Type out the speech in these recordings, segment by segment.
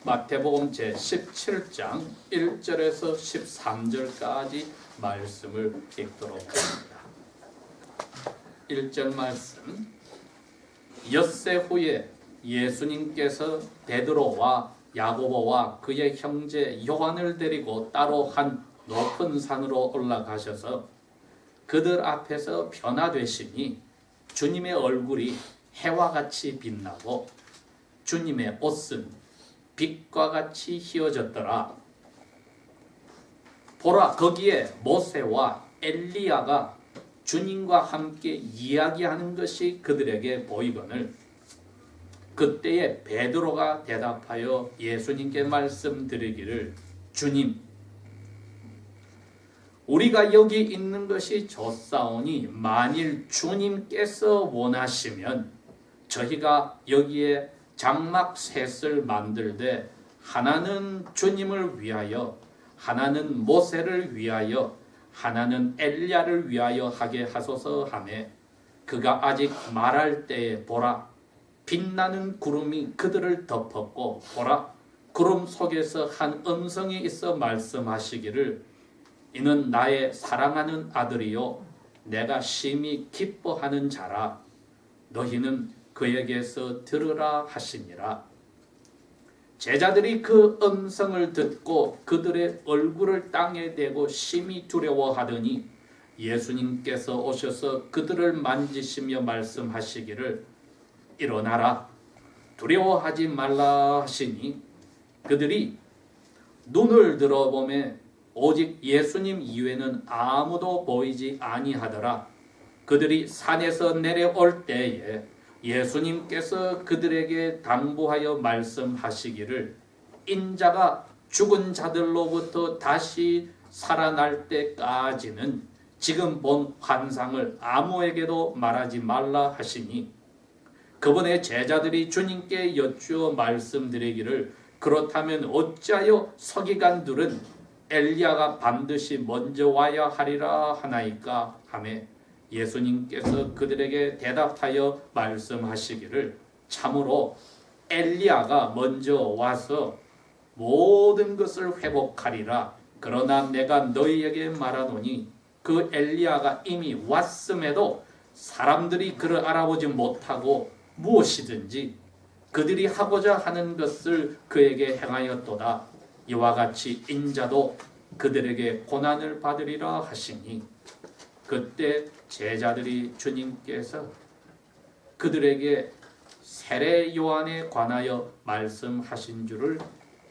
마태복음 제17장 1절에서 13절까지 말씀을 읽도록 합니다. 1절 말씀. 엿새 후에 예수님께서 베드로와 야고보와 그의 형제 요한을 데리고 따로 한 높은 산으로 올라가셔서 그들 앞에서 변화되시니 주님의 얼굴이 해와 같이 빛나고 주님의 옷은 빛과 같이 휘어졌더라. 보라, 거기에 모세와 엘리야가 주님과 함께 이야기하는 것이 그들에게 보이거늘 그때에 베드로가 대답하여 예수님께 말씀드리기를 주님, 우리가 여기 있는 것이 좋사오니 만일 주님께서 원하시면 저희가 여기에 장막 셋을 만들되 하나는 주님을 위하여 하나는 모세를 위하여 하나는 엘리야를 위하여 하게 하소서 하매 그가 아직 말할 때에 보라 빛나는 구름이 그들을 덮었고 보라 구름 속에서 한 음성이 있어 말씀하시기를 이는 나의 사랑하는 아들이요 내가 심히 기뻐하는 자라 너희는 그에게서 들으라 하시니라. 제자들이 그 음성을 듣고 그들의 얼굴을 땅에 대고 심히 두려워하더니 예수님께서 오셔서 그들을 만지시며 말씀하시기를 일어나라 두려워하지 말라 하시니 그들이 눈을 들어보매 오직 예수님 이외에는 아무도 보이지 아니하더라. 그들이 산에서 내려올 때에 예수님께서 그들에게 당부하여 말씀하시기를 인자가 죽은 자들로부터 다시 살아날 때까지는 지금 본 환상을 아무에게도 말하지 말라 하시니 그분의 제자들이 주님께 여쭈어 말씀드리기를 그렇다면 어찌하여 서기관들은 엘리야가 반드시 먼저 와야 하리라 하나이까 하매 예수님께서 그들에게 대답하여 말씀하시기를 참으로 엘리야가 먼저 와서 모든 것을 회복하리라. 그러나 내가 너희에게 말하노니 그 엘리야가 이미 왔음에도 사람들이 그를 알아보지 못하고 무엇이든지 그들이 하고자 하는 것을 그에게 행하였도다. 이와 같이 인자도 그들에게 고난을 받으리라 하시니 그때 제자들이 주님께서 그들에게 세례 요한에 관하여 말씀하신 줄을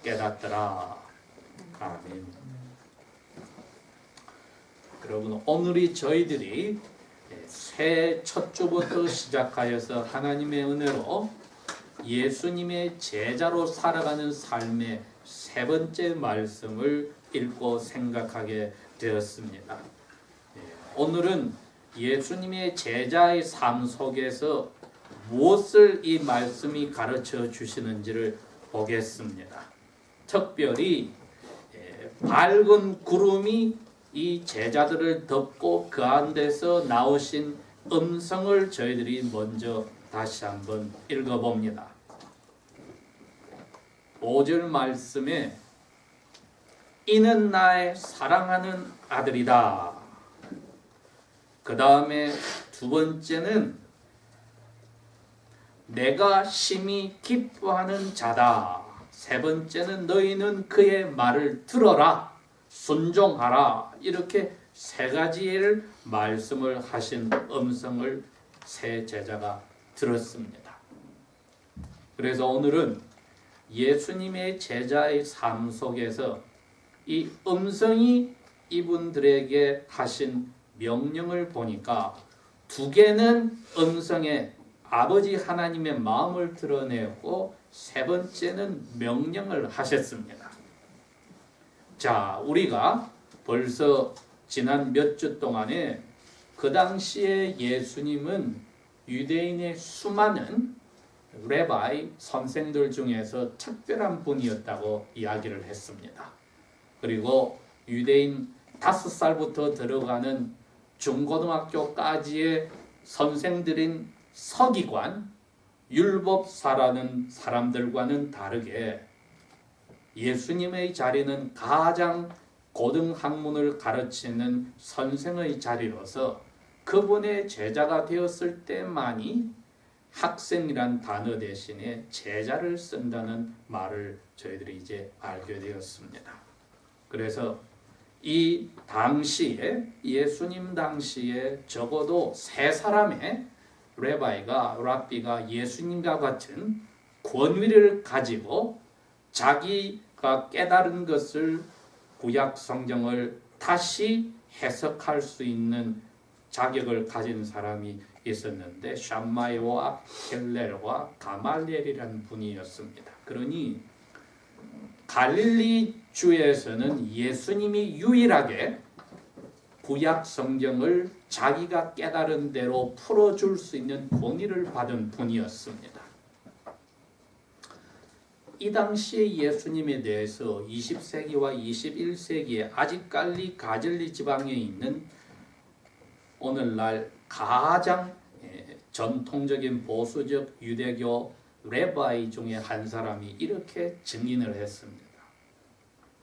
깨닫더라. 아멘. 여러분, 오늘이 저희들이 새해 첫 주부터 시작하여서 하나님의 은혜로 예수님의 제자로 살아가는 삶의 세 번째 말씀을 읽고 생각하게 되었습니다. 오늘은 예수님의 제자의 삶 속에서 무엇을 이 말씀이 가르쳐 주시는지를 보겠습니다. 특별히 밝은 구름이 이 제자들을 덮고 그 안에서 나오신 음성을 저희들이 먼저 다시 한번 읽어봅니다. 5절 말씀에 이는 나의 사랑하는 아들이다. 그 다음에 두 번째는 내가 심히 기뻐하는 자다. 세 번째는 너희는 그의 말을 들어라. 순종하라. 이렇게 세 가지의 말씀을 하신 음성을 세 제자가 들었습니다. 그래서 오늘은 예수님의 제자의 삶 속에서 이 음성이 이분들에게 하신 명령을 보니까 두 개는 음성에 아버지 하나님의 마음을 드러내고 세 번째는 명령을 하셨습니다. 자, 우리가 벌써 지난 몇 주 동안에 그 당시에 예수님은 유대인의 수많은 레바이 선생들 중에서 특별한 분이었다고 이야기를 했습니다. 그리고 유대인 5살부터 들어가는 중고등학교까지의 선생들인 서기관, 율법사라는 사람들과는 다르게 예수님의 자리는 가장 고등학문을 가르치는 선생의 자리로서 그분의 제자가 되었을 때만이 학생이란 단어 대신에 제자를 쓴다는 말을 저희들이 이제 알게 되었습니다. 그래서 이 당시에 예수님 당시에 적어도 세 사람의 랍비가 예수님과 같은 권위를 가지고 자기가 깨달은 것을 구약 성경을 다시 해석할 수 있는 자격을 가진 사람이 있었는데 샴마이와 헬렐과 가말리엘이라는 분이었습니다. 그러니 갈릴리 주에서는 예수님이 유일하게 구약 성경을 자기가 깨달은 대로 풀어줄 수 있는 권위를 받은 분이었습니다. 이 당시에 예수님에 대해서 20세기와 21세기에 아직 갈릴리 지방에 있는 오늘날 가장 전통적인 보수적 유대교 레바이 중에 한 사람이 이렇게 증인을 했습니다.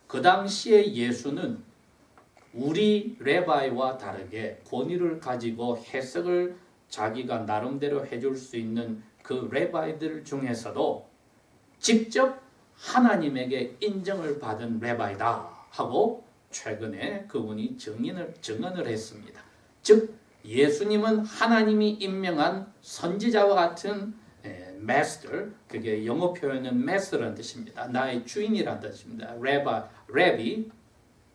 그 당시에 예수는 우리 레바이와 다르게 권위를 가지고 해석을 자기가 나름대로 해줄 수 있는 그 레바이들 중에서도 직접 하나님에게 인정을 받은 레바이다 하고 최근에 그분이 증언을 했습니다. 즉 예수님은 하나님이 임명한 선지자와 같은 master, 그게 영어 표현은 master라는 뜻입니다. 나의 주인이라는 뜻입니다. 래비,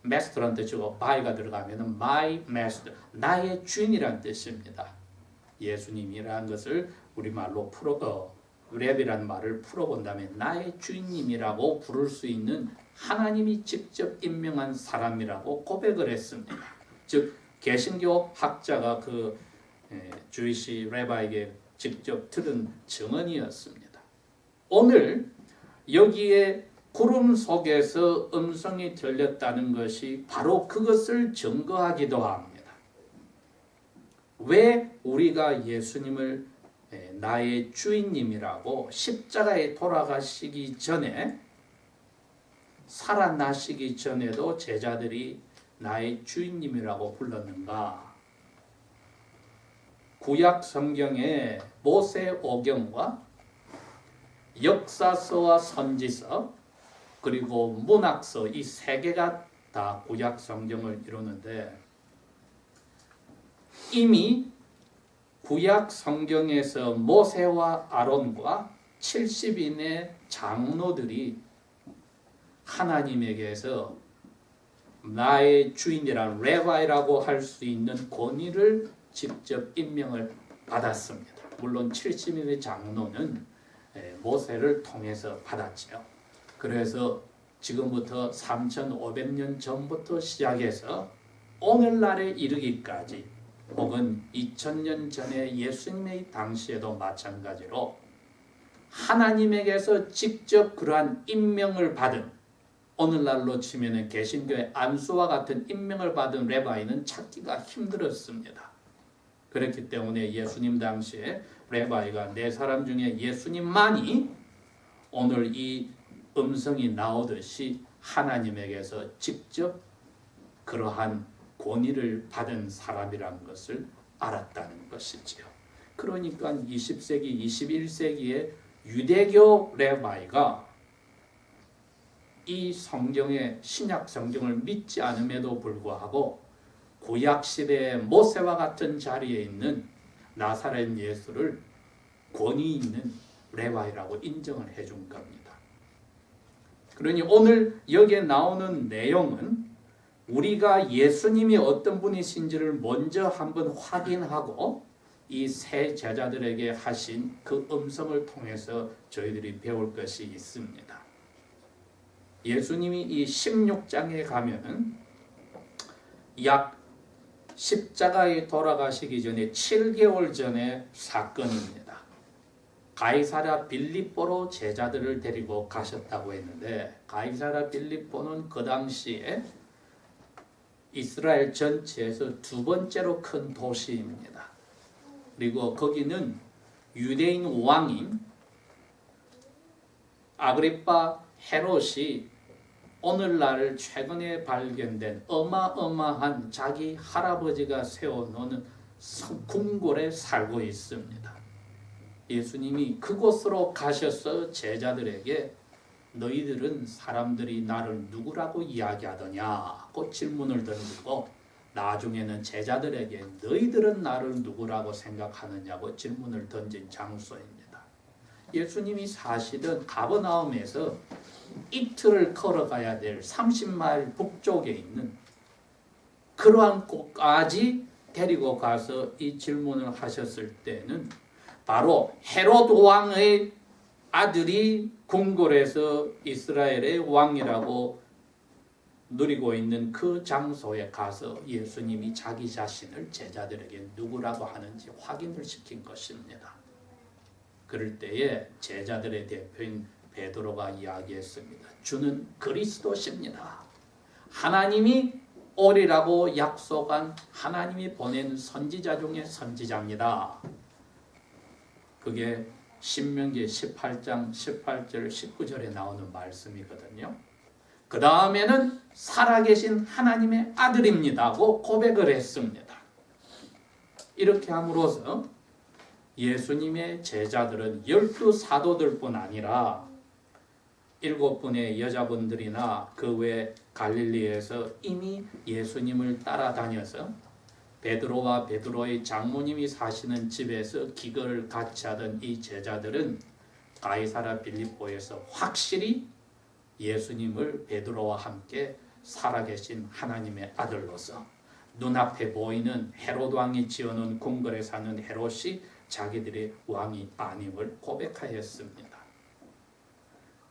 master라는 뜻이고 by가 들어가면 my master, 나의 주인이라는 뜻입니다. 예수님이라는 것을 우리말로 랩이라는 말을 풀어본다면 나의 주인님이라고 부를 수 있는 하나님이 직접 임명한 사람이라고 고백을 했습니다. 즉 개신교 학자가 그 주이시 레바에게 직접 들은 증언이었습니다. 오늘 여기에 구름 속에서 음성이 들렸다는 것이 바로 그것을 증거하기도 합니다. 왜 우리가 예수님을 나의 주인님이라고 십자가에 돌아가시기 전에 살아나시기 전에도 제자들이 나의 주인님이라고 불렀는가? 구약 성경의 모세오경과 역사서와 선지서 그리고 문학서 이 세 개가 다 구약 성경을 이루는데 이미 구약 성경에서 모세와 아론과 70인의 장로들이 하나님에게서 나의 주인이라는 레바이라고 할 수 있는 권위를 직접 임명을 받았습니다. 물론 70인의 장로는 모세를 통해서 받았죠. 그래서 지금부터 3,500년 전부터 시작해서 오늘날에 이르기까지 혹은 2000년 전에 예수님의 당시에도 마찬가지로 하나님에게서 직접 그러한 임명을 받은 오늘날로 치면 개신교의 안수와 같은 임명을 받은 레바이는 찾기가 힘들었습니다. 그렇기 때문에 예수님 당시에 레바이가 네 사람 중에 예수님만이 오늘 이 음성이 나오듯이 하나님에게서 직접 그러한 권위를 받은 사람이라는 것을 알았다는 것이지요. 그러니까 20세기, 21세기의 유대교 레바이가 이 성경의 신약 성경을 믿지 않음에도 불구하고 구약 시대의 모세와 같은 자리에 있는 나사렛 예수를 권위 있는 레바이라고 인정을 해준 겁니다. 그러니 오늘 여기에 나오는 내용은 우리가 예수님이 어떤 분이신지를 먼저 한번 확인하고 이 세 제자들에게 하신 그 음성을 통해서 저희들이 배울 것이 있습니다. 예수님이 이 16장에 가면은 약 십자가에 돌아가시기 전에 7개월 전의 사건입니다. 가이사랴 빌립보로 제자들을 데리고 가셨다고 했는데 가이사랴 빌립보는 그 당시에 이스라엘 전체에서 두 번째로 큰 도시입니다. 그리고 거기는 유대인 왕인 아그리파 헤롯이 오늘날 최근에 발견된 어마어마한 자기 할아버지가 세워놓은 궁궐에 살고 있습니다. 예수님이 그곳으로 가셔서 제자들에게 너희들은 사람들이 나를 누구라고 이야기하더냐고 질문을 던지고 나중에는 제자들에게 너희들은 나를 누구라고 생각하느냐고 질문을 던진 장소입니다. 예수님이 사실은 가버나움에서 이틀을 걸어가야 될 30마일 북쪽에 있는 그러한 곳까지 데리고 가서 이 질문을 하셨을 때는 바로 헤롯 왕의 아들이 궁궐에서 이스라엘의 왕이라고 누리고 있는 그 장소에 가서 예수님이 자기 자신을 제자들에게 누구라고 하는지 확인을 시킨 것입니다. 그럴 때에 제자들의 대표인 베드로가 이야기했습니다. 주는 그리스도십니다. 하나님이 오리라고 약속한 하나님이 보낸 선지자 중에 선지자입니다. 그게 신명기 18장 18절 19절에 나오는 말씀이거든요. 그 다음에는 살아계신 하나님의 아들입니다고 고백을 했습니다. 이렇게 함으로써 예수님의 제자들은 12사도들 뿐 아니라 7분의 여자분들이나 그 외 갈릴리에서 이미 예수님을 따라다녀서 베드로와 베드로의 장모님이 사시는 집에서 기거를 같이 하던 이 제자들은 가이사랴 빌립보에서 확실히 예수님을 베드로와 함께 살아계신 하나님의 아들로서 눈앞에 보이는 헤롯 왕이 지어놓은 궁궐에 사는 헤롯이 자기들의 왕이 아님을 고백하였습니다.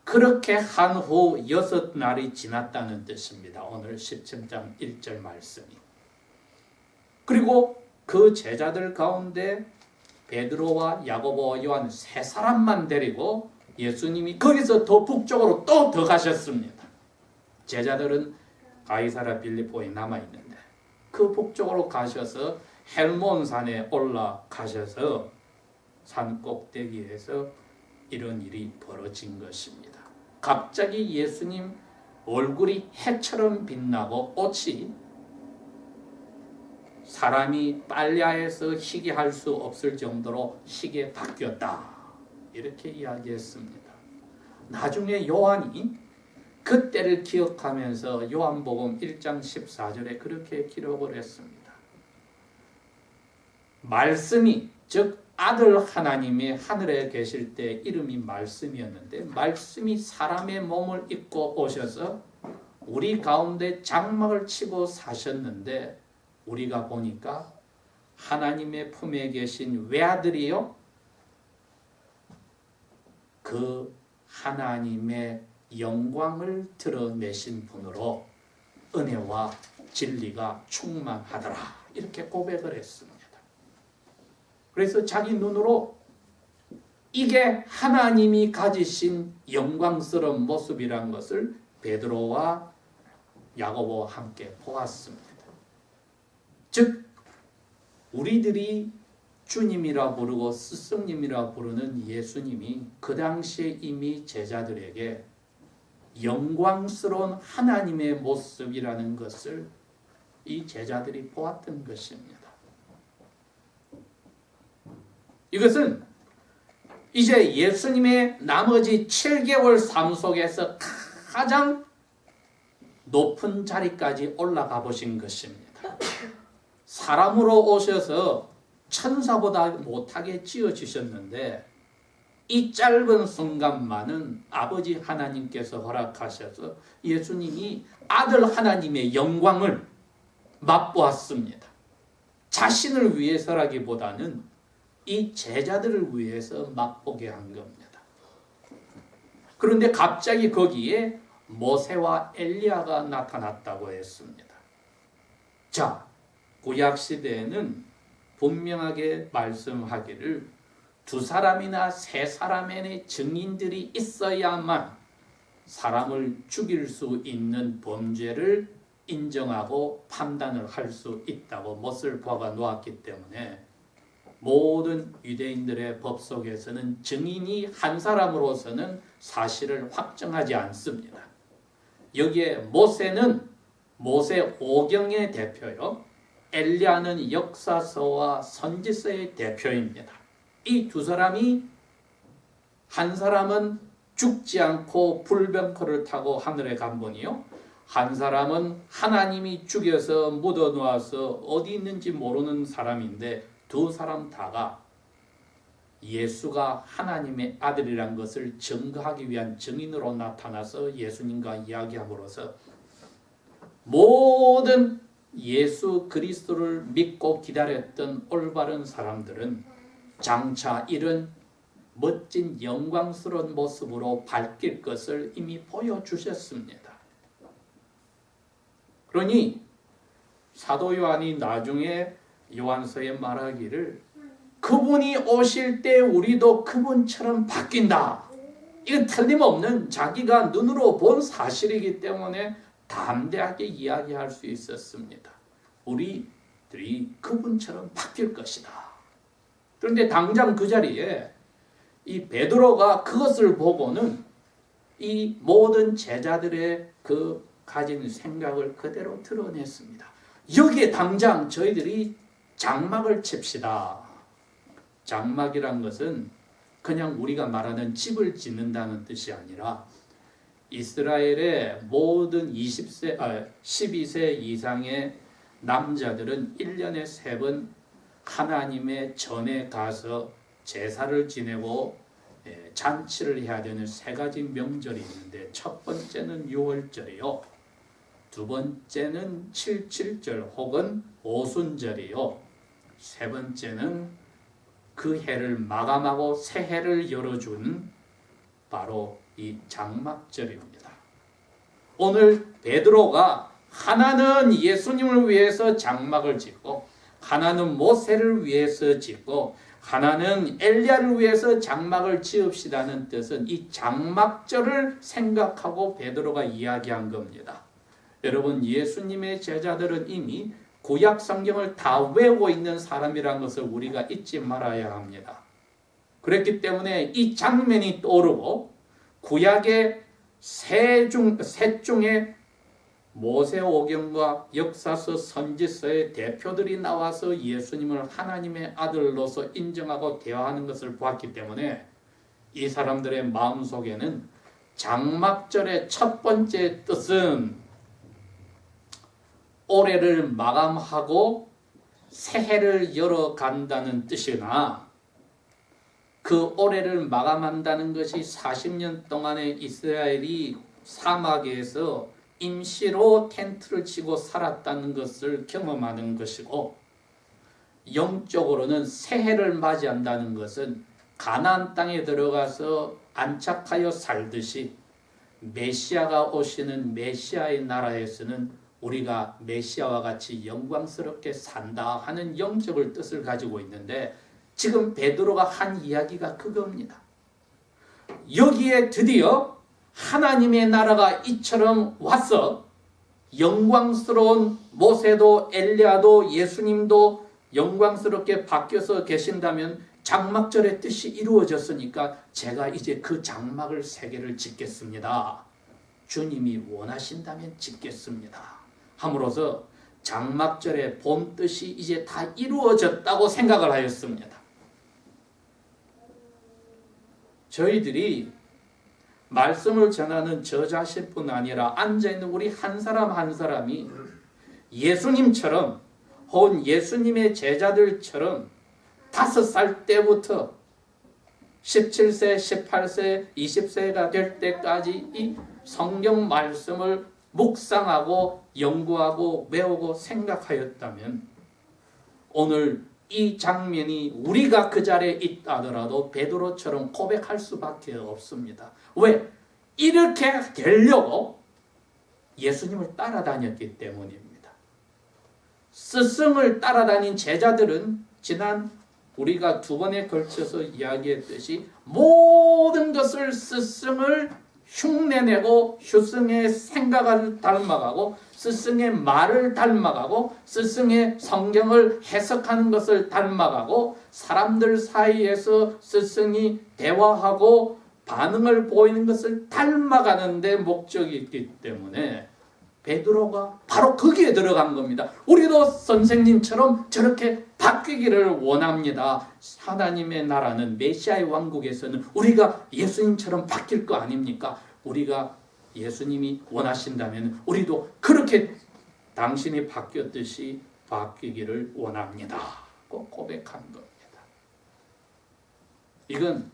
그렇게 한 후 6날이 지났다는 뜻입니다. 오늘 17장 1절 말씀이. 그리고 그 제자들 가운데 베드로와 야고보와 요한 3사람만 데리고 예수님이 거기서 더 북쪽으로 또 더 가셨습니다. 제자들은 가이사랴 빌립보에 남아있는데 그 북쪽으로 가셔서 헬몬산에 올라가셔서 산 꼭대기에서 이런 일이 벌어진 것입니다. 갑자기 예수님 얼굴이 해처럼 빛나고 옷이 사람이 빨야에서 희게 할 수 없을 정도로 희게 바뀌었다. 이렇게 이야기했습니다. 나중에 요한이 그때를 기억하면서 요한복음 1장 14절에 그렇게 기록을 했습니다. 말씀이 즉 아들 하나님이 하늘에 계실 때 이름이 말씀이었는데 말씀이 사람의 몸을 입고 오셔서 우리 가운데 장막을 치고 사셨는데 우리가 보니까 하나님의 품에 계신 외아들이요 그 하나님의 영광을 드러내신 분으로 은혜와 진리가 충만하더라 이렇게 고백을 했습니다. 그래서 자기 눈으로 이게 하나님이 가지신 영광스러운 모습이란 것을 베드로와 야고보와 함께 보았습니다. 즉 우리들이 주님이라 부르고 스승님이라 부르는 예수님이 그 당시에 이미 제자들에게 영광스러운 하나님의 모습이라는 것을 이 제자들이 보았던 것입니다. 이것은 이제 예수님의 나머지 7개월 삶 속에서 가장 높은 자리까지 올라가 보신 것입니다. 사람으로 오셔서 천사보다 못하게 지어주셨는데 이 짧은 순간만은 아버지 하나님께서 허락하셔서 예수님이 아들 하나님의 영광을 맛보았습니다. 자신을 위해서라기보다는 이 제자들을 위해서 맛보게 한 겁니다. 그런데 갑자기 거기에 모세와 엘리야가 나타났다고 했습니다. 자, 구약시대에는 분명하게 말씀하기를 2사람이나 3사람의 증인들이 있어야만 사람을 죽일 수 있는 범죄를 인정하고 판단을 할 수 있다고 못을 박아 놓았기 때문에 모든 유대인들의 법 속에서는 증인이 한 사람으로서는 사실을 확정하지 않습니다. 여기에 모세는 모세 오경의 대표요. 엘리야는 역사서와 선지서의 대표입니다. 이 두 사람이, 한 사람은 죽지 않고 불병거를 타고 하늘에 간 분이요. 한 사람은 하나님이 죽여서 묻어놓아서 어디 있는지 모르는 사람인데, 두 사람 다가 예수가 하나님의 아들이란 것을 증거하기 위한 증인으로 나타나서 예수님과 이야기함으로써 모든 예수 그리스도를 믿고 기다렸던 올바른 사람들은 장차 이런 멋진 영광스러운 모습으로 밝힐 것을 이미 보여주셨습니다. 그러니 사도 요한이 나중에 요한서에 말하기를 그분이 오실 때 우리도 그분처럼 바뀐다. 이건 틀림없는 자기가 눈으로 본 사실이기 때문에 담대하게 이야기할 수 있었습니다. 우리들이 그분처럼 바뀔 것이다. 그런데 당장 그 자리에 이 베드로가 그것을 보고는 이 모든 제자들의 그 가진 생각을 그대로 드러냈습니다. 여기에 당장 저희들이 장막을 칩시다. 장막이란 것은 그냥 우리가 말하는 집을 짓는다는 뜻이 아니라 이스라엘의 모든 12세 이상의 남자들은 1년에 3번 하나님의 전에 가서 제사를 지내고 잔치를 해야 되는 3가지 명절이 있는데, 첫 번째는 6월절이요. 두 번째는 77절 혹은 오순절이요. 세 번째는 그 해를 마감하고 새 해를 열어주는 바로 이 장막절입니다. 오늘 베드로가 하나는 예수님을 위해서 장막을 짓고, 하나는 모세를 위해서 짓고, 하나는 엘리야를 위해서 장막을 지읍시다는 뜻은 이 장막절을 생각하고 베드로가 이야기한 겁니다. 여러분, 예수님의 제자들은 이미 구약 성경을 다 외우고 있는 사람이라는 것을 우리가 잊지 말아야 합니다. 그렇기 때문에 이 장면이 떠오르고 구약의 셋 중에 모세오경과 역사서 선지서의 대표들이 나와서 예수님을 하나님의 아들로서 인정하고 대화하는 것을 보았기 때문에 이 사람들의 마음속에는 장막절의 첫 번째 뜻은 올해를 마감하고 새해를 열어간다는 뜻이나, 그 올해를 마감한다는 것이 40년 동안의 이스라엘이 사막에서 임시로 텐트를 치고 살았다는 것을 경험하는 것이고, 영적으로는 새해를 맞이한다는 것은 가나안 땅에 들어가서 안착하여 살듯이 메시아가 오시는 메시아의 나라에서는 우리가 메시아와 같이 영광스럽게 산다 하는 영적을 뜻을 가지고 있는데, 지금 베드로가 한 이야기가 그겁니다. 여기에 드디어 하나님의 나라가 이처럼 와서 영광스러운 모세도 엘리야도 예수님도 영광스럽게 바뀌어서 계신다면 장막절의 뜻이 이루어졌으니까 제가 이제 그 장막을 3개를 짓겠습니다. 주님이 원하신다면 짓겠습니다. 함으로써 장막절의 본 뜻이 이제 다 이루어졌다고 생각을 하였습니다. 저희들이 말씀을 전하는 저 자신뿐 아니라 앉아있는 우리 한 사람 한 사람이 예수님처럼 혹은 예수님의 제자들처럼 5살 때부터 17세, 18세, 20세가 될 때까지 이 성경 말씀을 묵상하고 연구하고 외우고 생각하였다면 오늘 이 장면이 우리가 그 자리에 있다 하더라도 베드로처럼 고백할 수밖에 없습니다. 왜? 이렇게 되려고 예수님을 따라다녔기 때문입니다. 스승을 따라다닌 제자들은 지난 우리가 2번에 걸쳐서 이야기했듯이 모든 것을 스승을 흉내내고 스승의 생각을 닮아가고 스승의 말을 닮아가고 스승의 성경을 해석하는 것을 닮아가고 사람들 사이에서 스승이 대화하고 반응을 보이는 것을 닮아가는 데 목적이 있기 때문에 베드로가 바로 거기에 들어간 겁니다. 우리도 선생님처럼 저렇게 바뀌기를 원합니다. 하나님의 나라는 메시아의 왕국에서는 우리가 예수님처럼 바뀔 거 아닙니까? 우리가 예수님이 원하신다면 우리도 그렇게 당신이 바뀌었듯이 바뀌기를 원합니다. 꼭 고백한 겁니다. 이건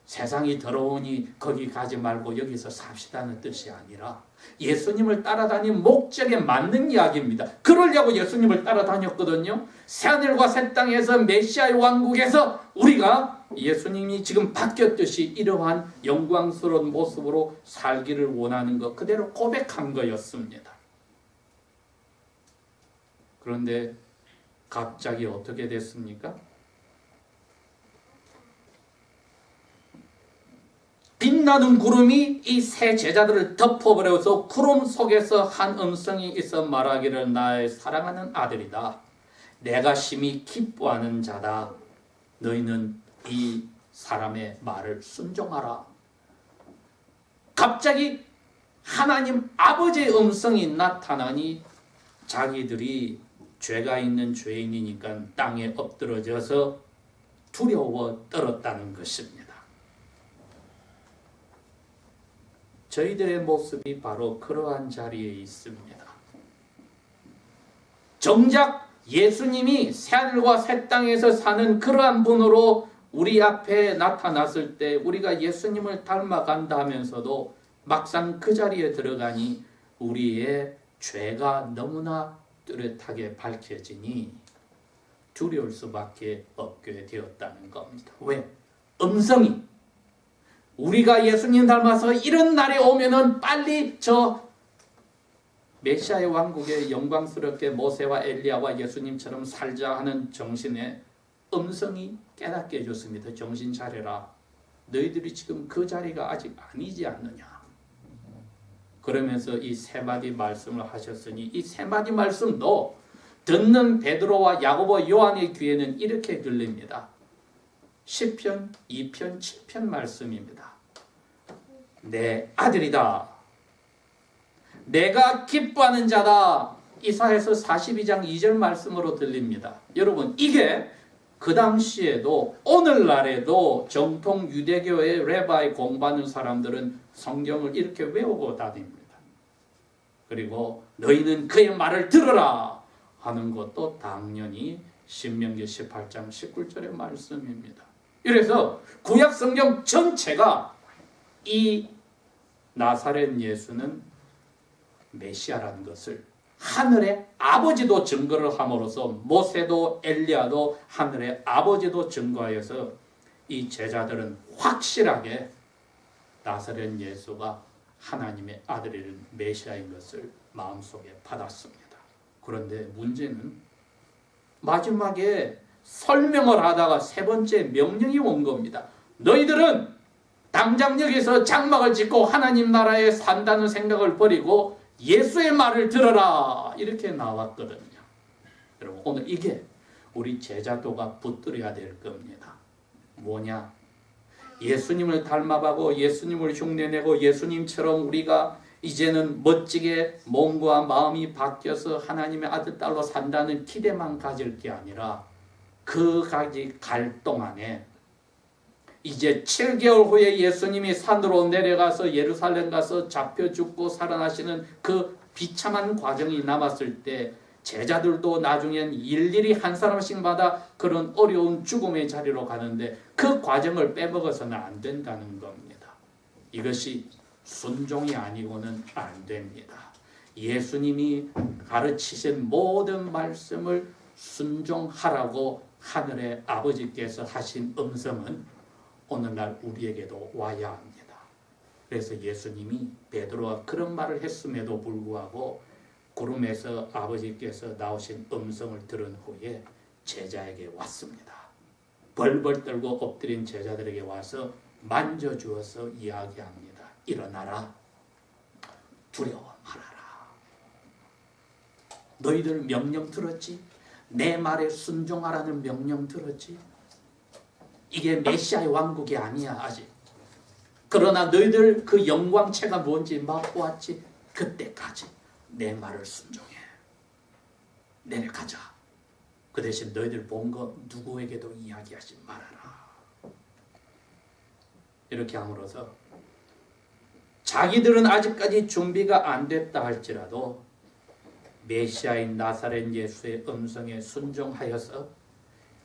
세상이 더러우니 거기 가지 말고 여기서 삽시다는 뜻이 아니라 예수님을 따라다닌 목적에 맞는 이야기입니다. 그러려고 예수님을 따라다녔거든요. 새하늘과 새 땅에서 메시아의 왕국에서 우리가 예수님이 지금 바뀌었듯이 이러한 영광스러운 모습으로 살기를 원하는 것 그대로 고백한 거였습니다. 그런데 갑자기 어떻게 됐습니까? 빛나는 구름이 이 세 제자들을 덮어버려서 구름 속에서 한 음성이 있어 말하기를 나의 사랑하는 아들이다. 내가 심히 기뻐하는 자다. 너희는 이 사람의 말을 순종하라. 갑자기 하나님 아버지의 음성이 나타나니 자기들이 죄가 있는 죄인이니까 땅에 엎드러져서 두려워 떨었다는 것입니다. 저희들의 모습이 바로 그러한 자리에 있습니다. 정작 예수님이 새하늘과 새 땅에서 사는 그러한 분으로 우리 앞에 나타났을 때 우리가 예수님을 닮아간다 하면서도 막상 그 자리에 들어가니 우리의 죄가 너무나 뚜렷하게 밝혀지니 두려울 수밖에 없게 되었다는 겁니다. 왜? 음성이 우리가 예수님 닮아서 이런 날이 오면은 빨리 저 메시아의 왕국에 영광스럽게 모세와 엘리야와 예수님처럼 살자 하는 정신의 음성이 깨닫게 해줬습니다. 정신 차려라. 너희들이 지금 그 자리가 아직 아니지 않느냐. 그러면서 이 세 마디 말씀을 하셨으니 이 세 마디 말씀도 듣는 베드로와 야고보 요한의 귀에는 이렇게 들립니다. 시편 2편 7편 말씀입니다. 내 아들이다. 내가 기뻐하는 자다. 이사야서 42장 2절 말씀으로 들립니다. 여러분 이게 그 당시에도 오늘날에도 정통 유대교의 레바이 공부하는 사람들은 성경을 이렇게 외우고 다닙니다. 그리고 너희는 그의 말을 들으라 하는 것도 당연히 신명기 18장 19절의 말씀입니다. 그래서 구약 성경 전체가 이 나사렛 예수는 메시아라는 것을 하늘의 아버지도 증거를 함으로써 모세도 엘리야도 하늘의 아버지도 증거하여서 이 제자들은 확실하게 나사렛 예수가 하나님의 아들인 메시아인 것을 마음속에 받았습니다. 그런데 문제는 마지막에 설명을 하다가 세 번째 명령이 온 겁니다. 너희들은 당장 여기서 장막을 짓고 하나님 나라에 산다는 생각을 버리고 예수의 말을 들어라 이렇게 나왔거든요. 여러분 오늘 이게 우리 제자도가 붙들어야 될 겁니다. 뭐냐? 예수님을 닮아가고 예수님을 흉내내고 예수님처럼 우리가 이제는 멋지게 몸과 마음이 바뀌어서 하나님의 아들 딸로 산다는 기대만 가질 게 아니라 그까지 갈 동안에 이제 7개월 후에 예수님이 산으로 내려가서 예루살렘 가서 잡혀 죽고 살아나시는 그 비참한 과정이 남았을 때 제자들도 나중엔 일일이 한 사람씩마다 그런 어려운 죽음의 자리로 가는데 그 과정을 빼먹어서는 안 된다는 겁니다. 이것이 순종이 아니고는 안 됩니다. 예수님이 가르치신 모든 말씀을 순종하라고 하늘의 아버지께서 하신 음성은 오늘날 우리에게도 와야 합니다. 그래서 예수님이 베드로와 그런 말을 했음에도 불구하고 구름에서 아버지께서 나오신 음성을 들은 후에 제자에게 왔습니다. 벌벌 떨고 엎드린 제자들에게 와서 만져주어서 이야기합니다. 일어나라. 두려워 말아라. 너희들 명령 들었지? 내 말에 순종하라는 명령 들었지? 이게 메시아의 왕국이 아니야 아직. 그러나 너희들 그 영광체가 뭔지 맛보았지. 그때까지 내 말을 순종해. 내려가자. 그 대신 너희들 본 거 누구에게도 이야기하지 말아라. 이렇게 함으로써 자기들은 아직까지 준비가 안 됐다 할지라도 메시아인 나사렛 예수의 음성에 순종하여서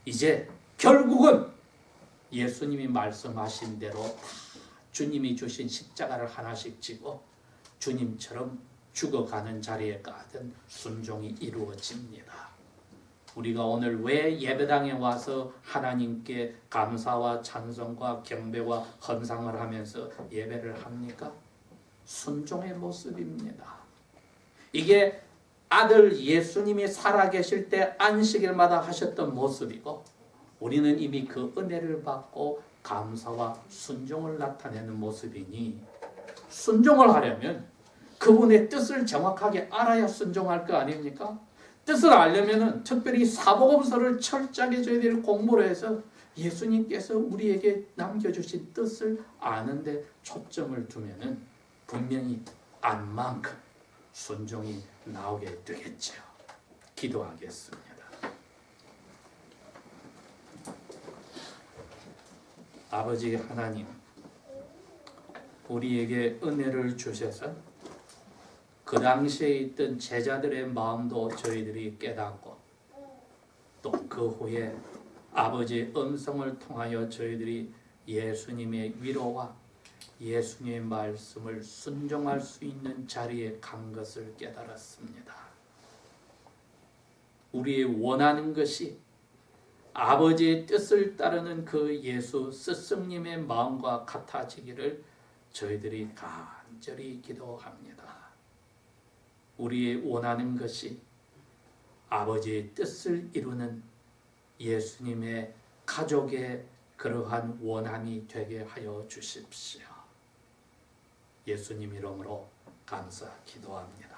이제 결국은 예수님이 말씀하신 대로 다 주님이 주신 십자가를 하나씩 지고 주님처럼 죽어가는 자리에 가든 순종이 이루어집니다. 우리가 오늘 왜 예배당에 와서 하나님께 감사와 찬송과 경배와 헌상을 하면서 예배를 합니까? 순종의 모습입니다. 이게 아들 예수님이 살아계실 때 안식일마다 하셨던 모습이고 우리는 이미 그 은혜를 받고 감사와 순종을 나타내는 모습이니 순종을 하려면 그분의 뜻을 정확하게 알아야 순종할 거 아닙니까? 뜻을 알려면 특별히 사복음서를 철저하게 저희들이 공부를 해서 예수님께서 우리에게 남겨주신 뜻을 아는데 초점을 두면 분명히 안만큼 순종이 나오게 되겠죠. 기도하겠습니다. 아버지 하나님, 우리에게 은혜를 주셔서 그 당시에 있던 제자들의 마음도 저희들이 깨닫고 또 그 후에 아버지의 음성을 통하여 저희들이 예수님의 위로와 예수님의 말씀을 순종할 수 있는 자리에 간 것을 깨달았습니다. 우리의 원하는 것이 아버지의 뜻을 따르는 그 예수 스승님의 마음과 같아지기를 저희들이 간절히 기도합니다. 우리의 원하는 것이 아버지의 뜻을 이루는 예수님의 가족의 그러한 원함이 되게 하여 주십시오. 예수님 이름으로 감사 기도합니다.